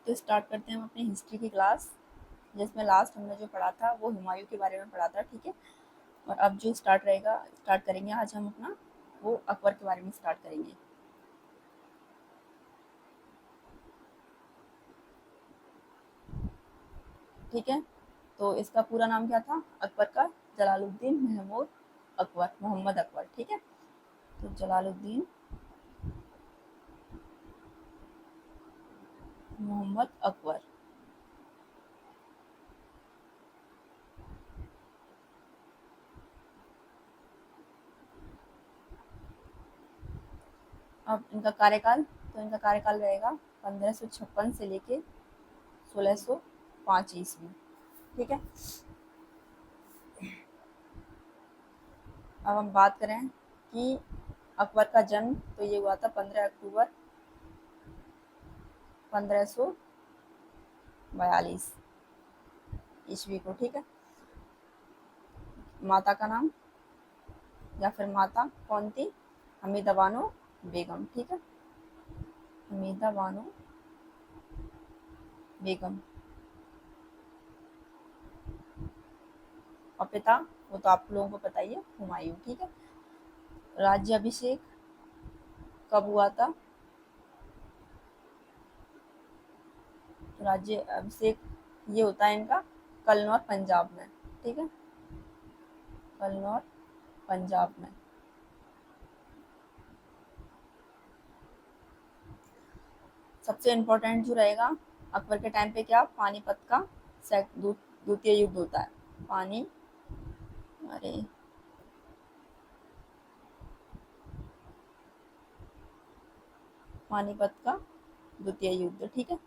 तो स्टार्ट करते हैं हम अपनी हिस्ट्री की क्लास, जिसमें लास्ट हमने जो पढ़ा था वो हुमायूं के बारे में पढ़ा था, ठीक है। और अब जो स्टार्ट करेंगे आज हम अपना, वो अकबर के बारे में स्टार्ट करेंगे। ठीक है, तो इसका पूरा नाम क्या था अकबर का? जलालुद्दीन महमूद अकबर, मोहम्मद अकबर, ठीक है। तो जलालुद्दीन मोहम्मद अकबर। अब इनका कार्यकाल, तो इनका कार्यकाल रहेगा 1556 से लेके 1605 ईस्वी, ठीक है। अब हम बात करें कि अकबर का जन्म तो ये हुआ था 15 अक्टूबर 1542 ईस्वी को, ठीक है। माता का नाम या फिर माता कौन थी? हमीदा बानो बेगम, ठीक है, हमीदा बानो बेगम। और पिता, वो तो आप लोगों को पता ही है, हुमायूं, ठीक है। राज्याभिषेक कब हुआ था? तो राज्य अभिषेक ये होता है इनका कन्नौज पंजाब में, ठीक है, कन्नौज पंजाब में। सबसे इम्पोर्टेंट जो रहेगा अकबर के टाइम पे, क्या पानीपत का द्वितीय युद्ध होता है। पानी अरे पानीपत का द्वितीय युद्ध, ठीक है।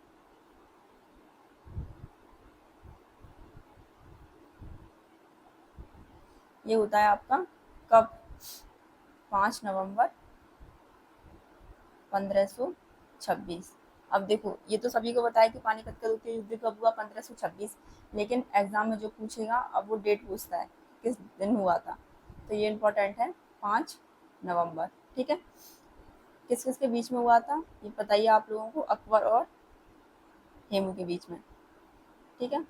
ये होता है आपका कब? 5 नवंबर 1526। अब देखो, ये तो सभी को पता है कि पानीपत का द्वितीय युद्ध कब हुआ, 1526। लेकिन एग्जाम में जो पूछेगा अब वो डेट पूछता है किस दिन हुआ था, तो ये इम्पोर्टेंट है, 5 नवंबर, ठीक है। किस किस के बीच में हुआ था ये पता ही है आप लोगों को, अकबर और हेमू के बीच में, ठीक है।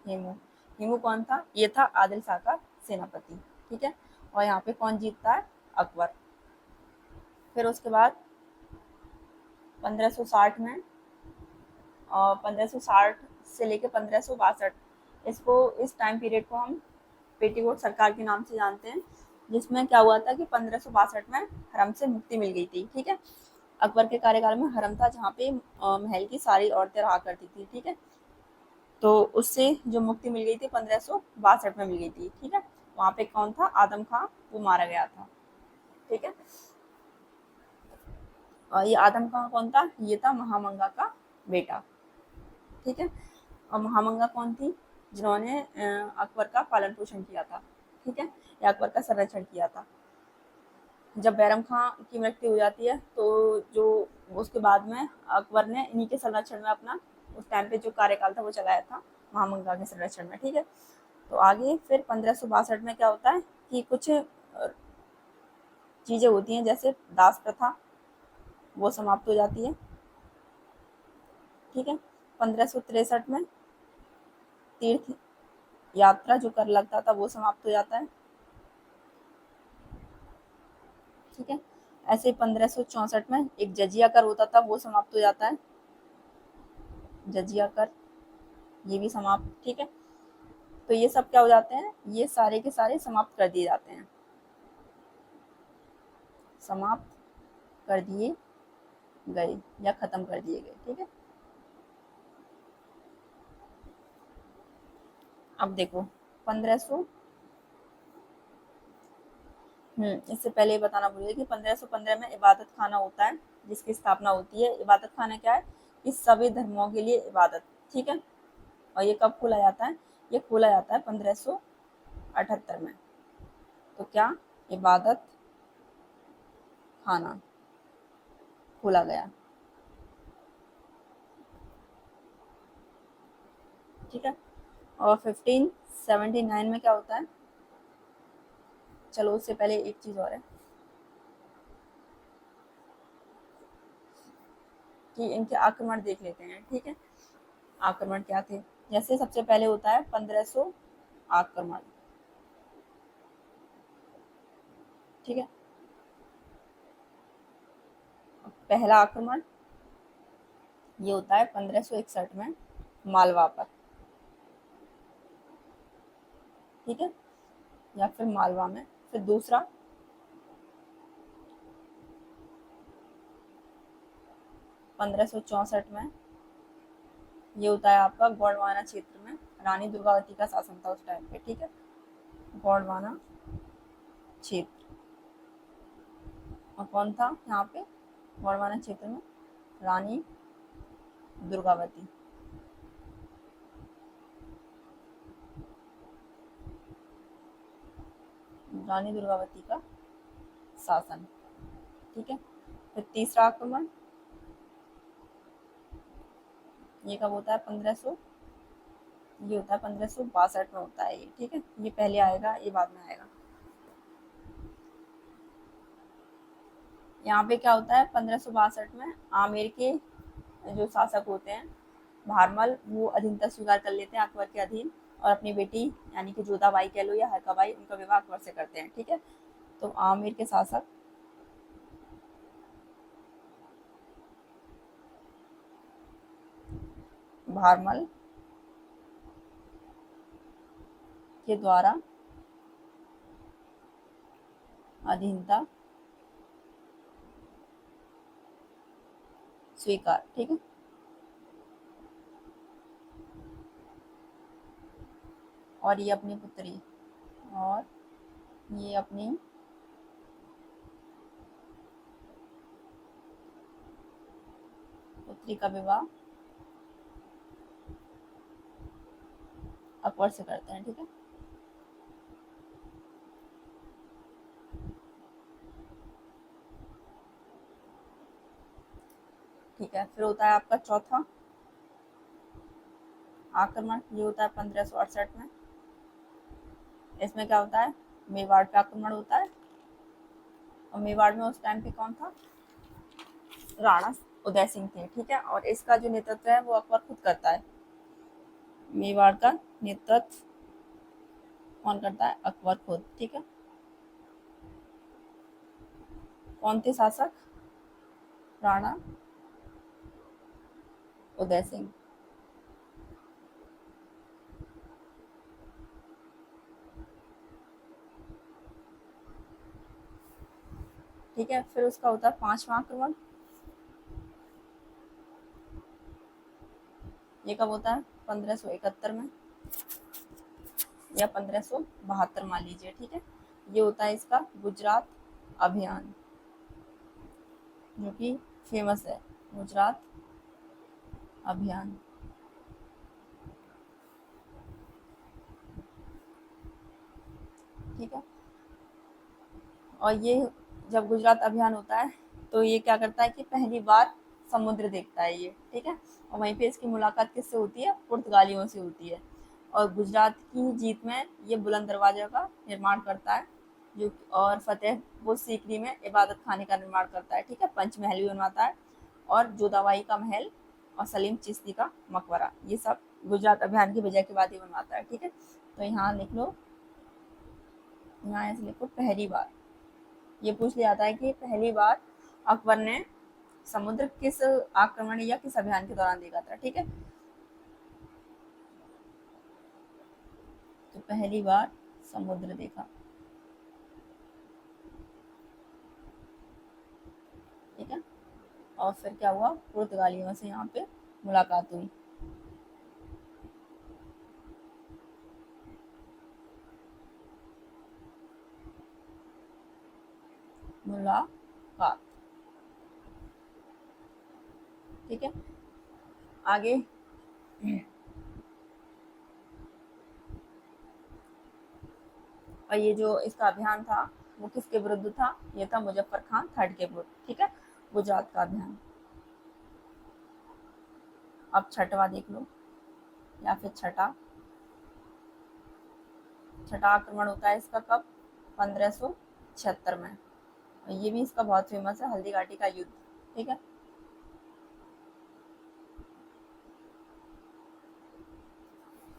हेमू, हेमू कौन था? ये था आदिल शाह का सेनापति, ठीक है। और यहाँ पे कौन जीतता है? अकबर। फिर उसके बाद 1560 में, और 1560 से लेकर 1562, इसको इस टाइम पीरियड को हम पेटीकोट सरकार के नाम से जानते हैं, जिसमें क्या हुआ था कि 1562 में हरम से मुक्ति मिल गई थी, ठीक है। अकबर के कार्यकाल में हरम था जहाँ पे महल की सारी औरतें रहा करती थी, ठीक है। तो उससे जो मुक्ति मिल गई थी 1562 में मिल गई थी, ठीक है। वहाँ पे कौन था? आदम खां, वो मारा गया था, ठीक है। और ये आदम खां कौन था? ये था महामंगा का बेटा, ठीक है। और महामंगा कौन थी? जिन्होंने अकबर का पालन पोषण किया था, ठीक है, या अकबर का संरक्षण किया था। जब बैरम खां की मृत्यु हो जाती है तो जो उसके बाद में अकबर ने इन्हीं के संरक्षण में अपना उस टाइम पे जो कार्यकाल था वो चलाया था, महामंगा के संरक्षण में, ठीक है। तो आगे फिर 1562 में क्या होता है कि कुछ चीजें होती हैं, जैसे दास प्रथा, वो समाप्त हो जाती है, ठीक है। 1563 में तीर्थ यात्रा जो कर लगता था वो समाप्त हो जाता है, ठीक है। ऐसे 1564 में एक जजिया कर होता था, वो समाप्त हो जाता है, जजिया कर, ये भी समाप्त, ठीक है। तो ये सब क्या हो जाते हैं? ये सारे के सारे समाप्त कर दिए जाते हैं, समाप्त कर दिए गए या खत्म कर दिए गए, ठीक है। अब देखो 1500, इससे पहले बताना भूल गई कि 1515 में इबादत खाना होता है, जिसकी स्थापना होती है। इबादत खाना क्या है? कि सभी धर्मों के लिए इबादत, ठीक है। और ये कब खोला जाता है? ये खोला जाता है 1578 में। तो क्या? इबादत खाना खोला गया, ठीक है। और 1579 में क्या होता है? चलो उससे पहले एक चीज और है, कि इनके आक्रमण देख लेते हैं। ठीक है, आक्रमण क्या थे। जैसे सबसे पहले होता है 1500 आक्रमण। ठीक है, पहला आक्रमण ये होता है 1561 में मालवा पर। ठीक है, या फिर मालवा में। फिर दूसरा 1564 में ये होता है आपका गोंडवाना क्षेत्र में। रानी दुर्गावती का शासन था उस टाइम पे। ठीक है, गोंडवाना क्षेत्र। और कौन था यहाँ पे गोंडवाना क्षेत्र में? रानी दुर्गावती। रानी दुर्गावती का शासन। ठीक है, फिर तीसरा आक्रमण ये कब होता है? 1500 ये होता है 1562 में होता है ये। ठीक है, ये पहले आएगा, ये बाद में आएगा। यहाँ पे क्या होता है 1562 में आमेर के जो शासक होते हैं भारमल, वो अधीनता स्वीकार कर लेते हैं अकबर के अधीन, और अपनी बेटी यानी कि जोधाबाई कह लो या हरकाबाई, उनका विवाह अकबर से करते हैं। ठीक है, तो आमेर के शासक भारमल के द्वारा अधीनता स्वीकार। ठीक है, और ये अपनी पुत्री और ये अपनी पुत्री का विवाह अकबर से करते हैं। ठीक है, ठीक है, फिर होता है आपका चौथा आक्रमण। ये होता है 1568 में। इसमें क्या होता है? मेवाड़ पे आक्रमण होता है। और मेवाड़ में उस टाइम पे कौन था? राणा उदय सिंह थे। ठीक है, और इसका जो नेतृत्व है वो अकबर खुद करता है। मेवाड़ का नेतृत्व कौन करता है? अकबर खुद। ठीक है, कौन थे शासक? राणा उदय सिंह। ठीक है, फिर उसका होता है पांचवा आक्रमण। ये कब होता है? 1571 में या 1572 मान लीजिए। ठीक है, ये होता है इसका गुजरात अभियान, जो कि फेमस है, गुजरात अभियान। ठीक है, और ये जब गुजरात अभियान होता है तो ये क्या करता है कि पहली बार समुद्र देखता है ये। ठीक है, और वहीं पे इसकी मुलाकात किससे होती है? पुर्तगालियों से होती है। और गुजरात की जीत में ये बुलंद दरवाजा का निर्माण करता है, जो और फतेहपुर सीकरी में इबादत खाने का निर्माण करता है। ठीक है, पंचमहल भी बनवाता है, और जोधाबाई का महल और सलीम चिश्ती का मकबरा, ये सब गुजरात अभियान की विजय के बाद ही बनवाता है। ठीक है, तो यहाँ लिख लो, यहाँ ऐसे लिखो पहली बार। ये पूछ लिया जाता है कि पहली बार अकबर ने समुद्र किस आक्रमण या किस अभियान के दौरान देखा था। ठीक है, तो पहली बार समुद्र देखा। ठीक है, और फिर क्या हुआ? पुर्तगालियों से यहाँ पे मुलाकात हुई। मुलाकात। ठीक है, आगे और ये जो इसका अभियान था वो किसके विरुद्ध था? ये था मुजफ्फर खान थर्ड के विरुद्ध। ठीक है, गुजरात का अभियान। अब छठवा देख लो, या फिर छठा छठा आक्रमण होता है इसका कब? 1576 में। और ये भी इसका बहुत फेमस है, हल्दी घाटी का युद्ध। ठीक है,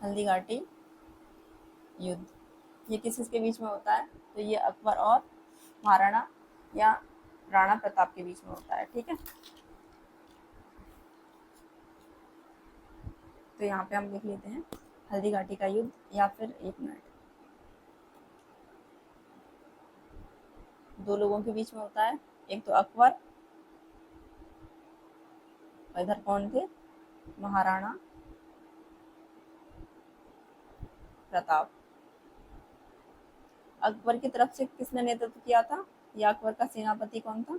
हल्दी घाटी युद्ध, ये किस किसके बीच में होता है? तो ये अकबर और महाराणा या राणा प्रताप के बीच में होता है। ठीक है, तो यहाँ पे हम लिख लेते हैं हल्दी घाटी का युद्ध, या फिर एक मिनट, दो लोगों के बीच में होता है, एक तो अकबर और इधर कौन थे? महाराणा प्रताप। अकबर की तरफ से किसने नेतृत्व किया था, या अकबर का सेनापति कौन था?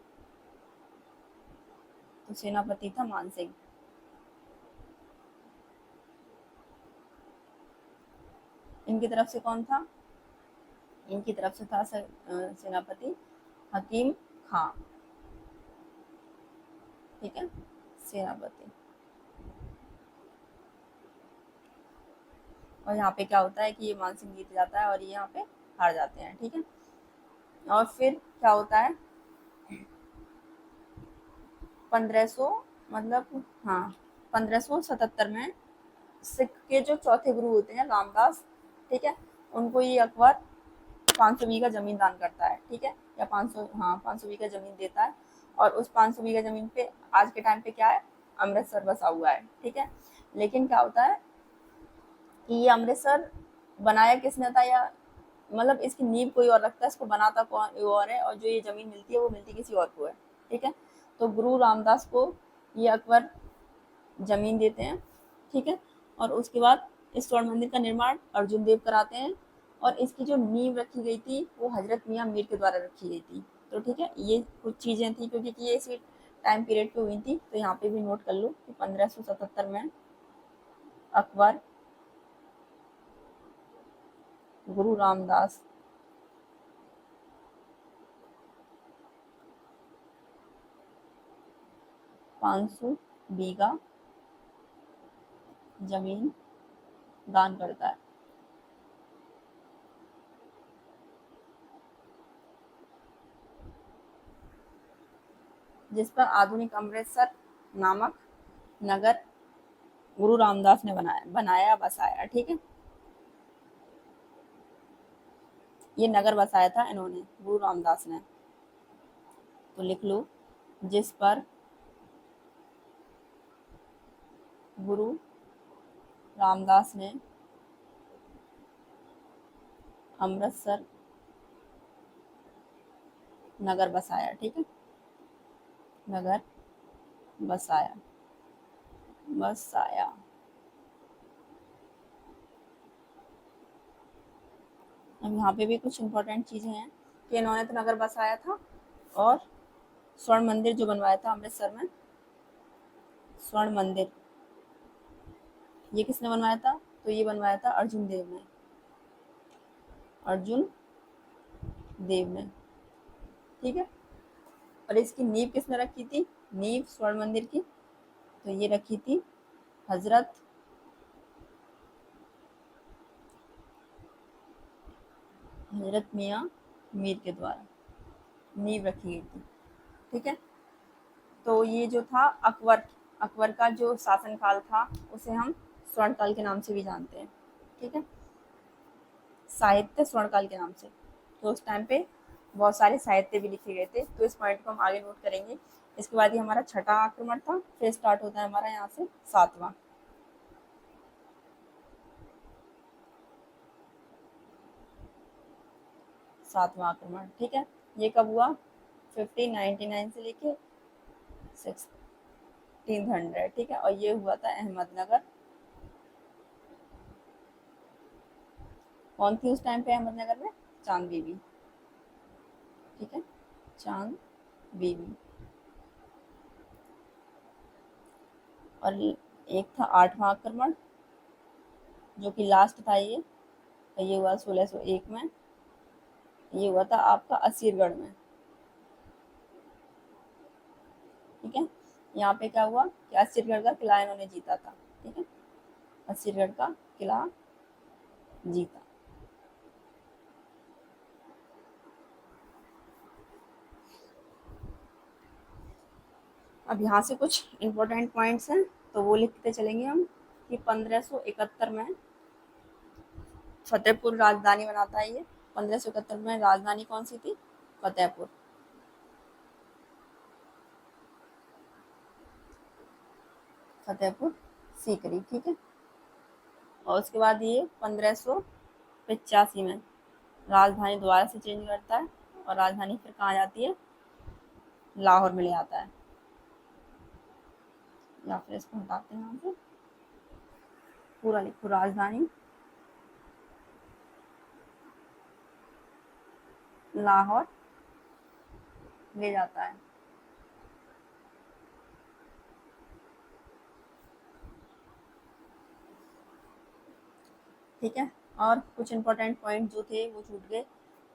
तो सेनापति था मान सिंह। इनकी तरफ से कौन था? इनकी तरफ से था सेनापति हकीम खां। ठीक है, सेनापति। और यहाँ पे क्या होता है कि ये मान सिंह जीत जाता है और ये यहाँ पे हार जाते हैं। ठीक है, और फिर क्या होता है, 1500 मतलब हाँ 1577 में सिख के जो चौथे गुरु होते हैं रामदास, ठीक है, उनको ये अकबर 500 बीघा जमीन दान करता है। ठीक है, या 500 बीघा जमीन देता है, और उस 500 बीघा जमीन पे आज के टाइम पे क्या है, अमृतसर बसा हुआ है। ठीक है, लेकिन क्या होता है कि ये अमृतसर बनाया किसने था, या मतलब इसकी नींव कोई और रखता है, इसको बनाता कौन और है, और जो ये जमीन मिलती है वो मिलती किसी और को है। ठीक है, तो गुरु रामदास को ये अकबर जमीन देते हैं। ठीक है, और उसके बाद इस स्वर्ण मंदिर का निर्माण अर्जुन देव कराते हैं, और इसकी जो नींव रखी गई थी वो हजरत मियाँ मीर के द्वारा रखी गई थी। तो ठीक है, ये कुछ चीजें थी क्योंकि ये इसी टाइम पीरियड पे हुई थी, तो यहाँ पे भी नोट कर लो कि 1577 में अकबर गुरु रामदास 500 बीघा जमीन दान करता है। जिस पर आधुनिक अमृतसर नामक नगर गुरु रामदास ने बनाया बसाया। ठीक है, ये नगर बसाया था इन्होंने, गुरु रामदास ने। तो लिख लो, जिस पर गुरु रामदास ने अमृतसर नगर बसाया। ठीक है, नगर बसाया बसाया। अब यहाँ पे भी कुछ इंपॉर्टेंट चीजें हैं कि इन्होंने तो नगर बसाया था, और स्वर्ण मंदिर जो बनवाया था अमृतसर में, स्वर्ण मंदिर ये किसने बनवाया था? तो ये बनवाया था अर्जुन देव ने, अर्जुन देव ने। ठीक है, और इसकी नींव किसने रखी थी? नींव स्वर्ण मंदिर की तो ये रखी थी हजरत मियाँ मीर के द्वारा नींव रखी गई थी। ठीक है, तो ये जो था अकबर का जो शासन काल था उसे हम स्वर्ण काल के नाम से भी जानते हैं। ठीक है, साहित्य स्वर्ण काल के नाम से, तो उस टाइम पे बहुत सारे साहित्य भी लिखे गए थे। तो इस पॉइंट को हम आगे नोट करेंगे। इसके बाद ये हमारा छठा आक्रमण था, फिर स्टार्ट होता है हमारा यहाँ से सातवां। सातवां आक्रमण। ठीक है, ये कब हुआ? 1599 से लेके 1600। ठीक है, और ये हुआ था अहमदनगर। कौन थी उस टाइम पे अहमदनगर में? चांद बीबी। ठीक है, चांद बीबी। और एक था आठवां आक्रमण, जो कि लास्ट था ये हुआ 1601 में। ये हुआ था आपका असीरगढ़ में। ठीक है, यहाँ पे क्या हुआ कि असीरगढ़ का किला इन्होंने जीता था। ठीक है, असीरगढ़ का किला जीता। अब यहाँ से कुछ इंपॉर्टेंट पॉइंट्स हैं तो वो लिखते चलेंगे हम कि 1571 में फतेहपुर राजधानी बनाता है ये। 1571 में राजधानी कौन सी थी? फतेहपुर। फतेहपुर सीकरी, ठीक है। और उसके बाद ये 1585 में राजधानी दोबारा से चेंज करता है और राजधानी फिर कहाँ जाती है? लाहौर में ले आता है। या फिर इसको हटाते हैं यहाँ से, पूरा लिखो, राजधानी लाहौर ले जाता है। ठीक है। और कुछ इंपॉर्टेंट पॉइंट जो थे वो छूट गए,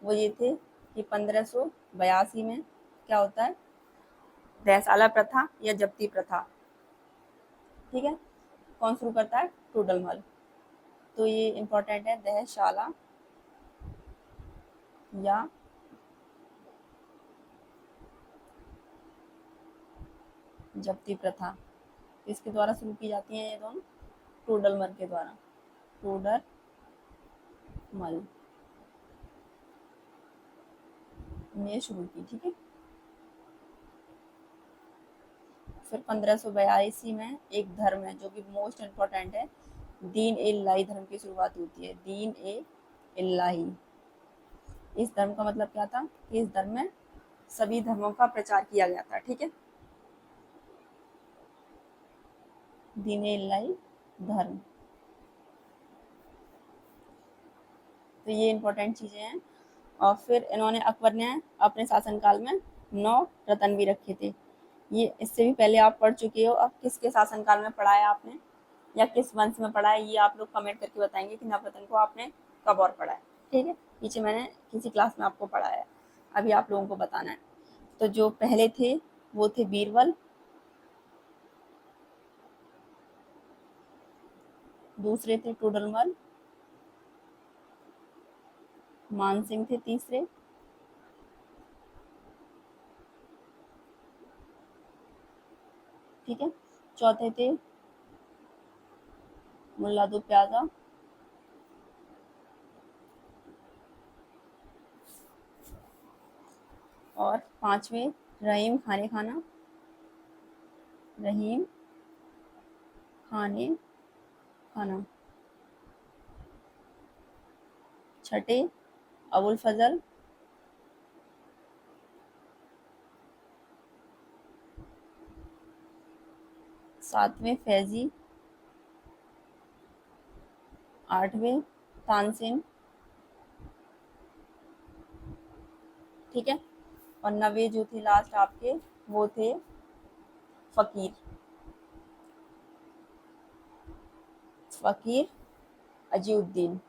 वो ये थे कि 1582 में क्या होता है? दहसाला प्रथा या जब्ती प्रथा, ठीक है। कौन शुरू करता है? टोडरमल। तो ये इंपॉर्टेंट है, दहशाला या जब्ती प्रथा किसके द्वारा शुरू की जाती है? ये दोनों टोडरमल के द्वारा। टोडरमल ने शुरू की, ठीक है। फिर 1582 में एक धर्म है जो कि मोस्ट इम्पोर्टेंट है, दीन ए इलाही धर्म की शुरुआत होती है। दीन ए इलाही, इस धर्म का मतलब क्या था कि इस धर्म में सभी धर्मों का प्रचार किया गया था, ठीक है। दीन ए इलाही धर्म, तो ये इंपॉर्टेंट चीजें हैं। और फिर इन्होंने, अकबर ने अपने शासनकाल में 9 रतन भी रखे थे। ये इससे भी पहले आप पढ़ चुके हो। अब किसके शासनकाल में पढ़ा है आपने, या किस वंश में पढ़ा है, ये आप लोग कमेंट करके बताएंगे कि नवरत्न को आपने कब और पढ़ा है, ठीक है। पीछे मैंने किसी क्लास में आपको पढ़ाया है, अभी आप लोगों को बताना है। तो जो पहले थे वो थे बीरबल, दूसरे थे टोडरमल, मानसिंह थे तीसरे, ठीक है। चौथे थे मुल्ला दो प्याजा, और पांचवें रहीम खाने खाना, रहीम खाने खाना। छठे अबुल फजल, सातवें फैजी, आठवें तानसेन, ठीक है। और नवे जो थे लास्ट आपके, वो थे फकीर, फकीर अजीउद्दीन।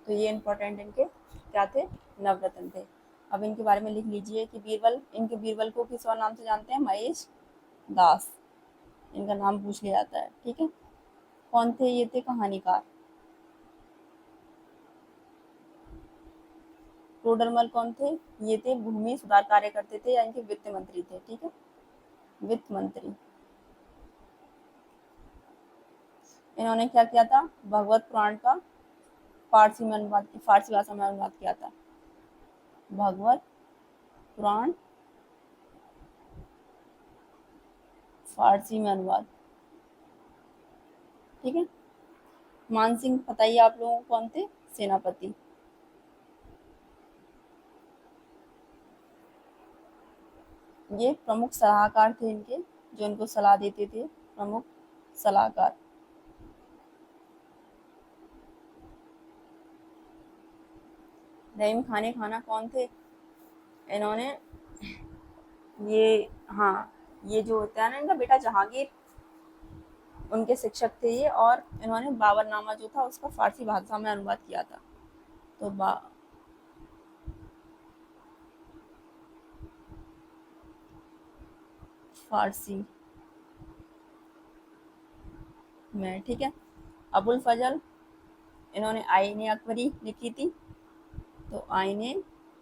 तो ये इंपॉर्टेंट इनके क्या थे? नवरत्न थे। अब इनके बारे में लिख लीजिए कि बीरबल, इनके बीरबल को किस और नाम से जानते हैं? महेश दास, इनका नाम पूछ लिया जाता है, ठीक है। कौन थे? ये थे कहानीकार। टोडरमल कौन थे? ये थे भूमि सुधार कार्य करते थे, या इनके वित्त मंत्री थे, ठीक है, वित्त मंत्री। इन्होंने क्या किया था? भगवत पुराण का फारसी में अनुवाद, फारसी भाषा में अनुवाद किया था। भगवत पुराण फारसी में अनुवाद, ठीक है। मानसिंह बताइए आप लोगों को कौन थे? सेनापति। ये प्रमुख सलाहकार थे इनके, जो इनको सलाह देते थे, प्रमुख सलाहकार। रहीम खाने खाना कौन थे? इन्होंने ये, हाँ, ये जो होता है ना इनका बेटा जहांगीर, उनके शिक्षक थे ये। और इन्होंने बाबरनामा जो था उसका फारसी भाषा में अनुवाद किया था। तो फारसी में, ठीक है। अबुल फजल, इन्होंने आईने अकबरी लिखी थी, तो आईने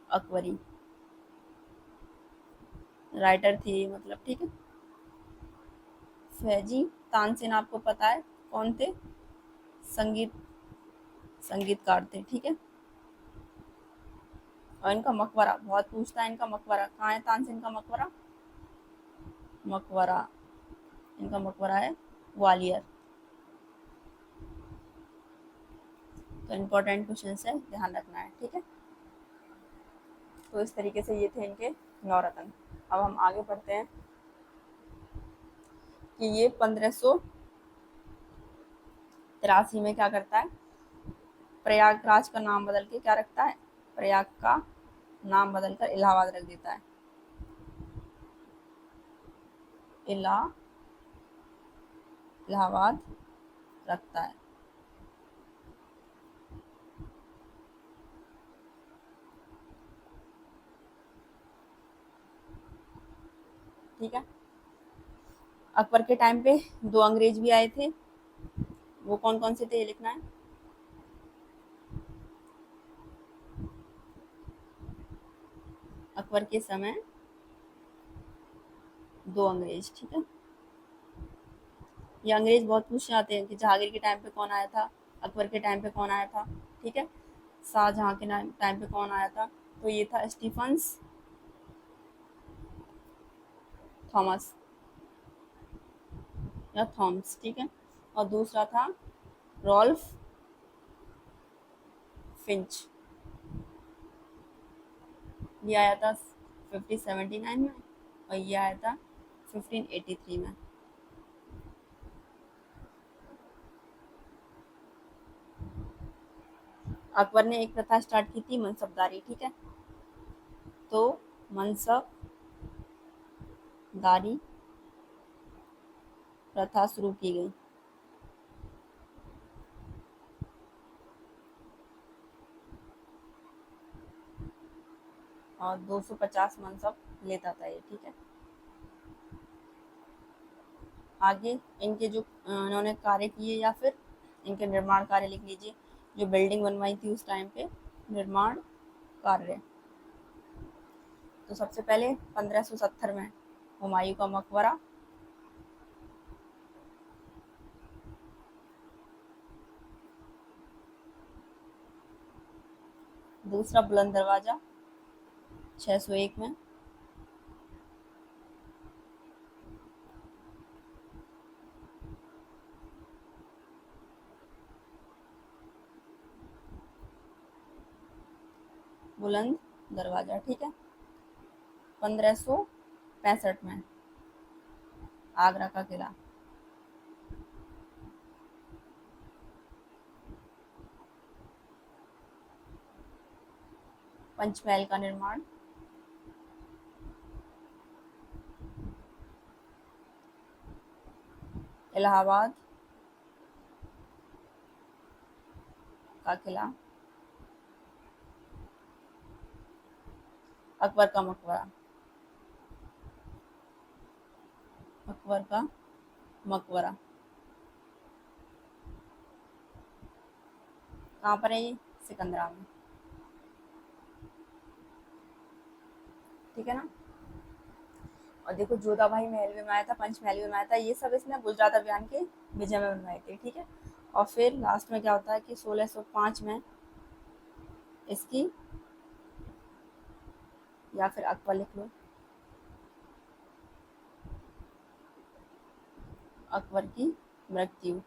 अकबरी राइटर थे मतलब, ठीक है। फैजी तानसेन आपको पता है कौन थे, संगीतकार थे, ठीक है। और इनका मकबरा बहुत पूछता है, इनका मकबरा कहाँ है, तानसेन का मकबरा, मकबरा इनका मकबरा है ग्वालियर। तो इम्पोर्टेंट क्वेश्चन है, ध्यान रखना है, ठीक है। तो इस तरीके से ये थे इनके नौरत्न। अब हम आगे पढ़ते हैं कि ये 1583 में क्या करता है, प्रयागराज का नाम बदल के क्या रखता है, प्रयाग का नाम बदलकर इलाहाबाद रख देता है, इलाहाबाद रखता है। ठीक है। अकबर के टाइम पे 2 अंग्रेज भी आए थे, वो कौन कौन से थे ये लिखना है। अकबर के समय 2 अंग्रेज, ठीक है। ये अंग्रेज बहुत पूछे जाते हैं कि जहांगीर के टाइम पे कौन आया था, अकबर के टाइम पे कौन आया था, ठीक है। शाहजहां के टाइम पे कौन आया था, तो ये था स्टीफन्स थॉमस या थॉम्स, ठीक है। और दूसरा था रॉल्फ फिंच, ये आया था 1579 में, और ये आया था 1583 में। अकबर ने एक प्रथा स्टार्ट की थी मनसबदारी, ठीक है। तो मनसबदारी प्रथा शुरू की गई, और 250 मनसब लेता था ये, ठीक है। आगे इनके जो इन्होंने कार्य किए या फिर इनके निर्माण कार्य लिख लीजिए, जो बिल्डिंग बनवाई थी उस टाइम पे, निर्माण कार्य। तो सबसे पहले 1570 में हुमायूं का मकबरा, दूसरा बुलंद दरवाजा 601 में, बुलंद दरवाजा, ठीक है। 1565 में आगरा का किला, पंचमहल का निर्माण, इलाहाबाद का किला, अकबर का मकबरा, अकबर का मकबरा कहाँ पर है ये, सिकंदरा में, ठीक है ना। और देखो जोधाबाई महल में बनाया था, पंचमहल में बनाया था, ये सब इसने गुजरात अभियान के विजय में बनवाए थे, ठीक है। और फिर लास्ट में क्या होता है कि 1605 में इसकी, या फिर अकबर लिख लो, अकबर की मृत्यु,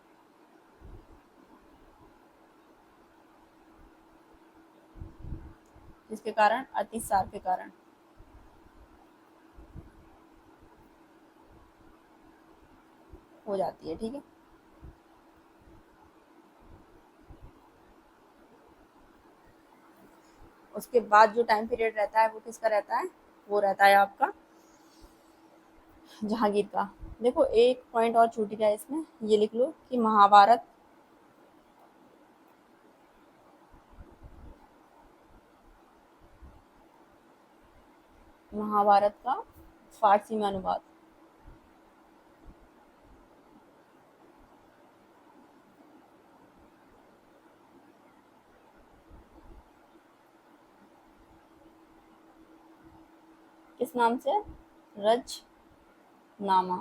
जिसके कारण अतिसार के कारण हो जाती है, ठीक है। उसके बाद जो टाइम पीरियड रहता है वो किसका रहता है, वो रहता है आपका जहांगीर का। देखो एक पॉइंट और छूट गया इसमें, ये लिख लो कि महाभारत का फारसी में अनुवाद, किस नाम से, रचनामा,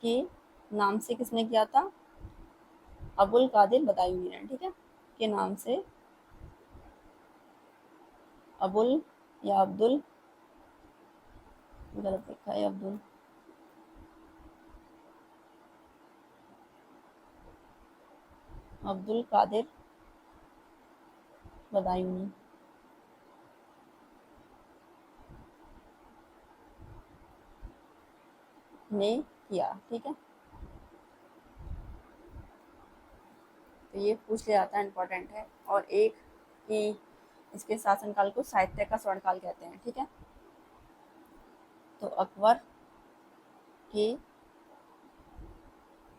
के नाम से किसने किया था? अबुल कादिर बदायूनी ने, ठीक है, के नाम से अबुल या अब्दुल, गलत लिखा है अब्दुल, अब्दुल कादिर बदायूनी ने किया, ठीक है। तो ये पूछ लिया जाता है, इम्पोर्टेंट है। और एक कि इसके शासनकाल को साहित्य का स्वर्णकाल कहते हैं, ठीक है। तो अकबर के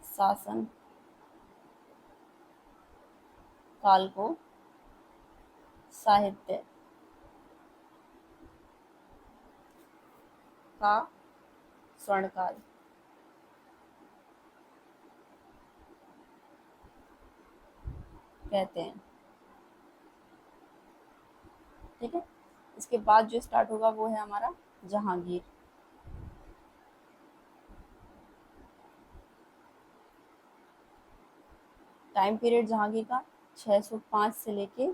शासन काल को साहित्य का स्वर्णकाल कहते हैं, ठीक है। इसके बाद जो स्टार्ट होगा वो है हमारा जहांगीर। टाइम पीरियड जहांगीर का 605 से लेके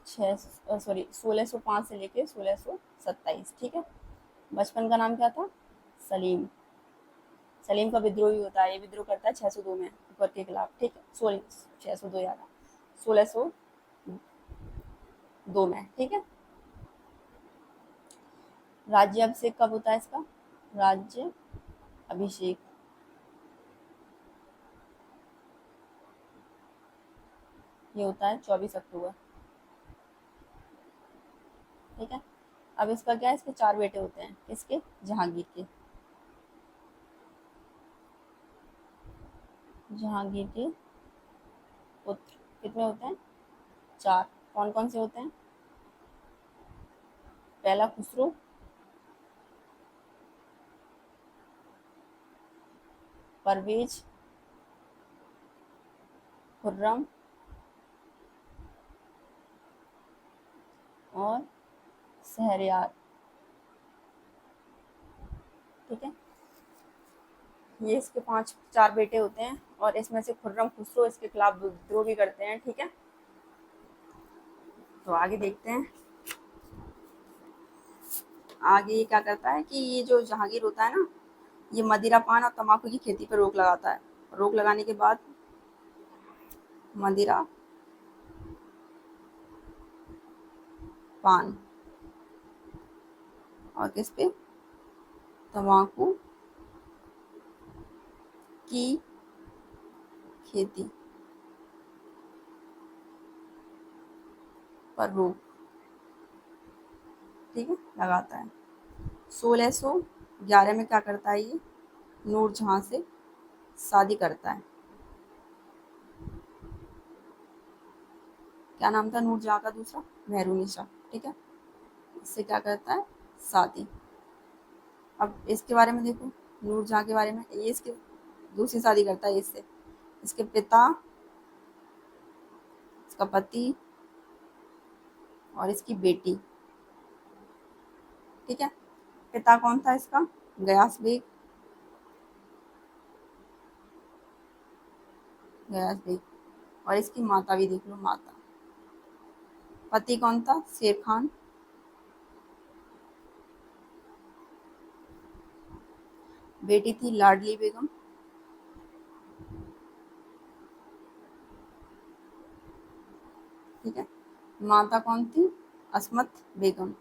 1605 से लेके 1627, ठीक है। बचपन का नाम क्या था? सलीम। सलीम का विद्रोही होता है, ये विद्रोह करता है 602 में अकबर के खिलाफ, ठीक है। सॉरी, 602 यार, 1602 में, ठीक है। राज्य अभिषेक कब होता है इसका? राज्य अभिषेक ये होता है 24 अक्टूबर, ठीक है। अब इसका क्या है, इसके 4 बेटे होते हैं, किसके? जहांगीर के। जहांगीर के पुत्र कितने होते हैं? 4। कौन कौन से होते हैं? पहला खुसरो, परवेज, खुर्रम और शहरयार, ठीक है। ये इसके 4 बेटे होते हैं और इसमें से खुर्रम खुसरो इसके खिलाफ विद्रोह भी करते हैं, ठीक है। तो आगे देखते हैं। आगे ये क्या करता है कि ये जो जहांगीर होता है ना, ये मदिरा पान और तंबाकू की खेती पर रोक लगाता है। रोक लगाने के बाद मदिरा पान और किस पे? तंबाकू की खेती पर रोक, ठीक है, लगाता है। 1611 में क्या करता है ये? नूरजहां से शादी करता है। क्या नाम था नूरजहां का दूसरा? मेहरुनिसा, ठीक है। इससे क्या करता है? शादी। अब इसके बारे में देखो, नूरजहां के बारे में, ये इसकी दूसरी शादी करता है इससे। इसके पिता, इसका पति और इसकी बेटी, ठीक है। पिता कौन था इसका? Ghiyas bag, Ghiyas bag. और इसकी माता भी देख लो, माता। पति कौन था? शेर खान। बेटी थी लाडली बेगम, ठीक है। माता कौन थी? अस्मत बेगम।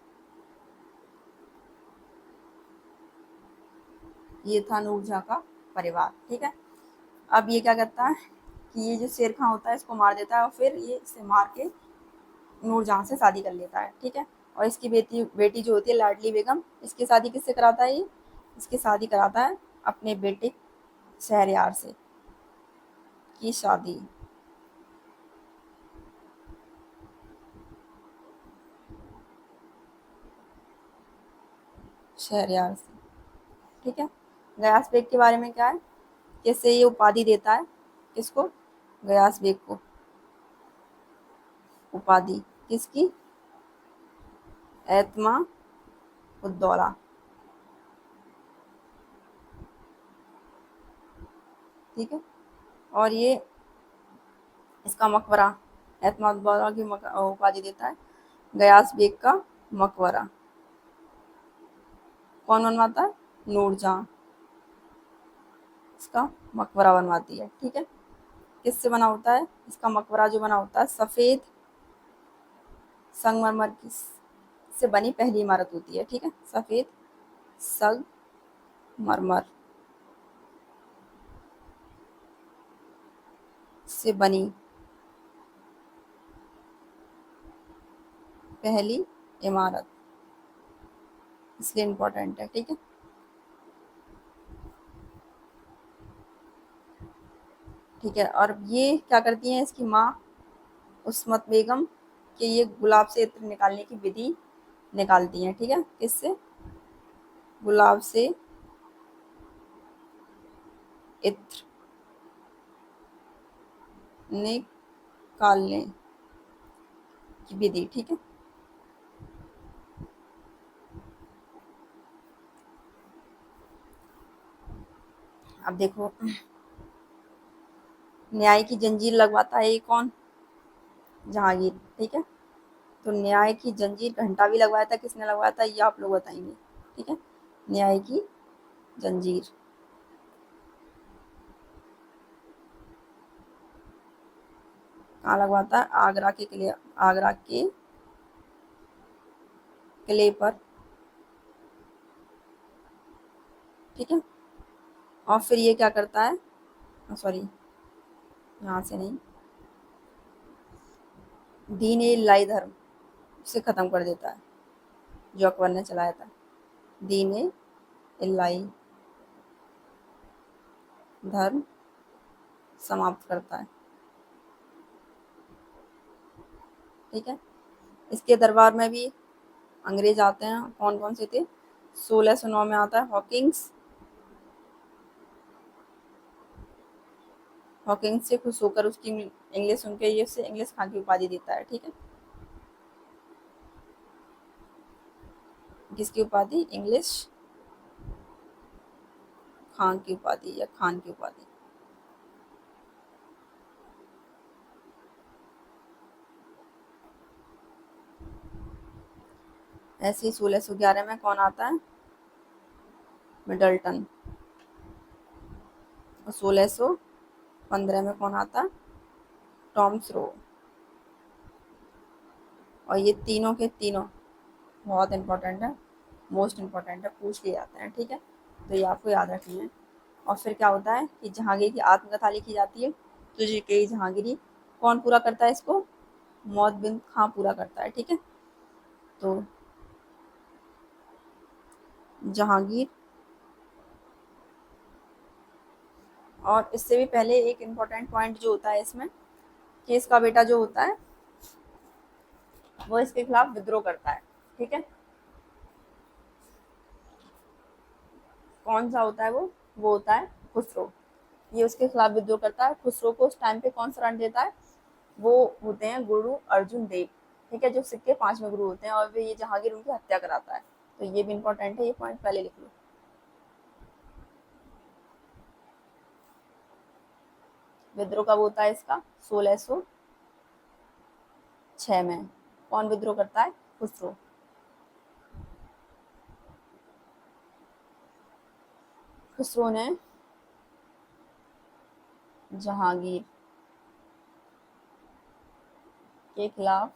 ये था नूरजहां का परिवार, ठीक है। अब ये क्या करता है कि ये जो शेर खान होता है इसको मार देता है और फिर ये इसे मार के नूरजहां से शादी कर लेता है, ठीक है। और इसकी बेटी जो होती है लाडली बेगम, इसकी शादी किससे कराता है ये? इसकी शादी कराता है अपने बेटे शहरयार से, की शादी शहरयार से, ठीक है। गयास बेग के बारे में क्या है? किससे ये उपाधि देता है? किसको? गयास बेग को उपाधि, किसकी? एतमा उद्दौला, ठीक है। और ये इसका मकबरा एतमाद बौरा की उपाधि देता है, गयास बेग का मकबरा कौन बनवाता है? नूरजहां इसका मकबरा बनवाती है। ठीक है। किससे बना होता है? इसका मकबरा जो बना होता है सफेद संगमरमर की से बनी पहली इमारत होती है। ठीक है। सफेद संगमरमर से बनी पहली इमारत, इसलिए इम्पोर्टेंट है। ठीक है। ठीक है। और ये क्या करती हैं इसकी माँ उस्मत बेगम कि ये गुलाब से इत्र निकालने की विधि निकालती हैं। ठीक है। किससे? गुलाब से इत्र निकालने की विधि। ठीक है। अब देखो, न्याय की जंजीर लगवाता है ये कौन? जहांगीर। ठीक है। तो न्याय की जंजीर घंटा भी लगवाया था, किसने लगवाया था ये आप लोग बताएंगे। ठीक है। न्याय की जंजीर कहाँ लगवाता है? आगरा के किले, आगरा के किले पर। ठीक है। और फिर ये क्या करता है? सॉरी, यहाँ से नहीं, दीन ए इलाही धर्म से खत्म कर देता है, जो अकबर ने चलाया था। दीन ए इलाही धर्म समाप्त करता है। ठीक है। इसके दरबार में भी अंग्रेज आते हैं। कौन कौन से थे? 1609 में आता है हॉकिंस। हॉकिंस से खुश होकर उसकी इंग्लिश सुन के ये उससे इंग्लिश खां की उपाधि देता है। ठीक है। किसकी उपाधि? इंग्लिश खां की उपाधि या खान की उपाधि। ऐसे ही 1611 में कौन आता है? मिडल्टन। और 1615 में कौन आता है? टॉम्स रो। और ये तीनों के तीनों बहुत इंपॉर्टेंट है, मोस्ट इंपॉर्टेंट है, पूछ लिए जाते हैं। ठीक है। तो ये आपको याद रखनी है। और फिर क्या होता है कि जहांगीर की आत्मकथा लिखी जाती है। तो जी के जहांगीरी कौन पूरा करता है इसको? मौत बिन खां पूरा करता है। ठीक है। तो जहांगीर, और इससे भी पहले एक इम्पोर्टेंट पॉइंट जो होता है इसमें कि इसका बेटा जो होता है वो इसके खिलाफ विद्रोह करता है। ठीक है। कौन सा होता है वो होता है खुसरो। ये उसके खिलाफ विद्रोह करता है। खुसरो को उस टाइम पे कौन शरण देता है? वो होते हैं गुरु अर्जुन देव। ठीक है। जो सिख के 5वें गुरु होते हैं, और वे ये जहांगीर उनकी हत्या कराता है। तो ये भी इंपॉर्टेंट है, ये पॉइंट पहले लिख लो। विद्रोह कब होता है इसका? 1606 में। कौन विद्रोह करता है? खुसरो। खुसरो ने जहांगीर के खिलाफ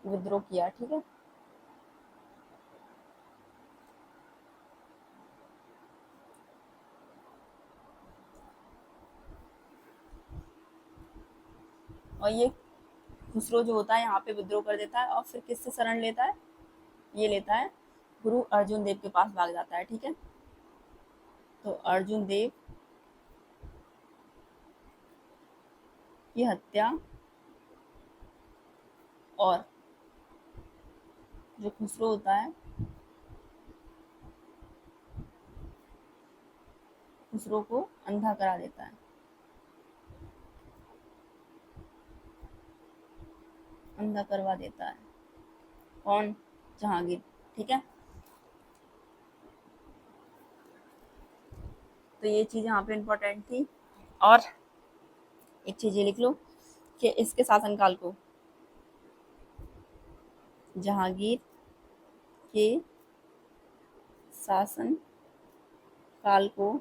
विद्रोह किया। ठीक है। और ये खुसरो जो होता है यहाँ पे विद्रोह कर देता है, और फिर किससे शरण लेता है? ये लेता है गुरु अर्जुन देव के पास भाग जाता है। ठीक है। तो अर्जुन देव की हत्या और जो खुसरो होता है, खुसरो को अंधा करा देता है, अंधा करवा देता है। कौन? जहांगीर। ठीक है। तो ये चीज़ यहाँ पे इम्पोर्टेंट थी। और एक चीज़ ये लिख लो कि इसके शासनकाल को जहांगीर के शासन काल को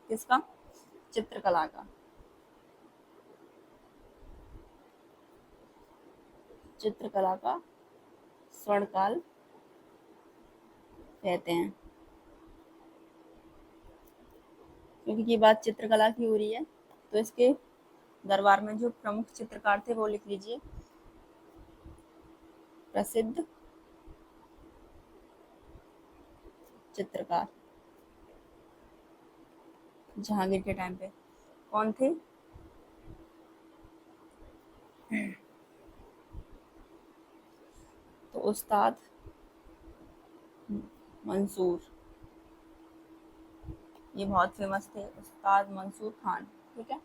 किसका, चित्रकला का, चित्रकला का स्वर्णकाल कहते हैं। क्योंकि ये बात चित्रकला की हो रही है तो इसके दरबार में जो प्रमुख चित्रकार थे वो लिख लीजिए। प्रसिद्ध चित्रकार जहांगीर के टाइम पे कौन थे, तो उस्ताद मंसूर, ये बहुत फेमस थे, उस्ताद मंसूर खान। ठीक है,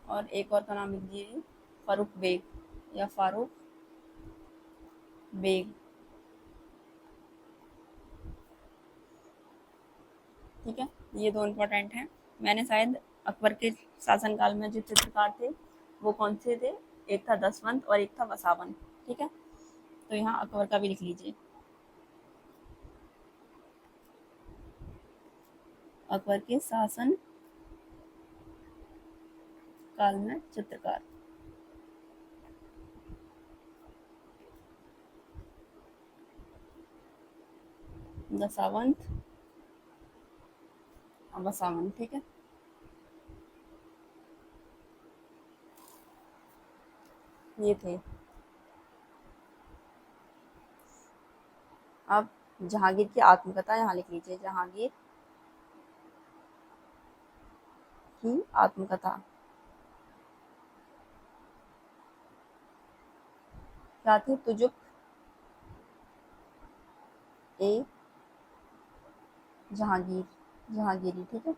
और एक और का नाम लिख दीजिए, फारूक बेग या फारूक बेग। ठीक है, ये दो इम्पोर्टेंट हैं। मैंने शायद अकबर के शासनकाल में जो चित्रकार थे वो कौन से थे, एक था दसवंत और एक था वसावन। ठीक है, तो यहाँ अकबर का भी लिख लीजिए, अकबर के शासन काल में चित्रकार। दशावंत और वसावन। ठीक है, ये थे। अब जहांगीर की आत्मकथा यहाँ लिख लीजिए, जहांगीर की आत्मकथा क्या थी, तुजुक ए जहांगीर, जहांगीरी। ठीक है,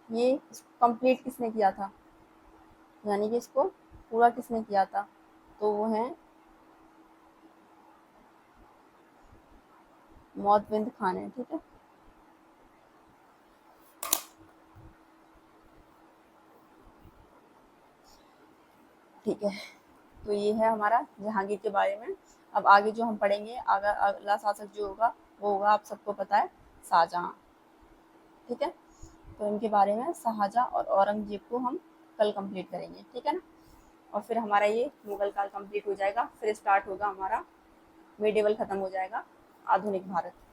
ये कंप्लीट किसने किया था, यानी कि इसको पूरा किसने किया था, तो वो है मौतविंद खान है। ठीक है, ठीक है, तो ये है हमारा जहांगीर के बारे में। अब आगे जो हम पढ़ेंगे, अगर अगला शासक जो होगा वो होगा, आप सबको पता है, शाहजहां। ठीक है, तो इनके बारे में शाहजहां और औरंगजेब को हम कल कंप्लीट करेंगे। ठीक है ना, और फिर हमारा ये मुगल काल कंप्लीट हो जाएगा, फिर स्टार्ट होगा हमारा मेडिवल, खत्म हो जाएगा आधुनिक भारत।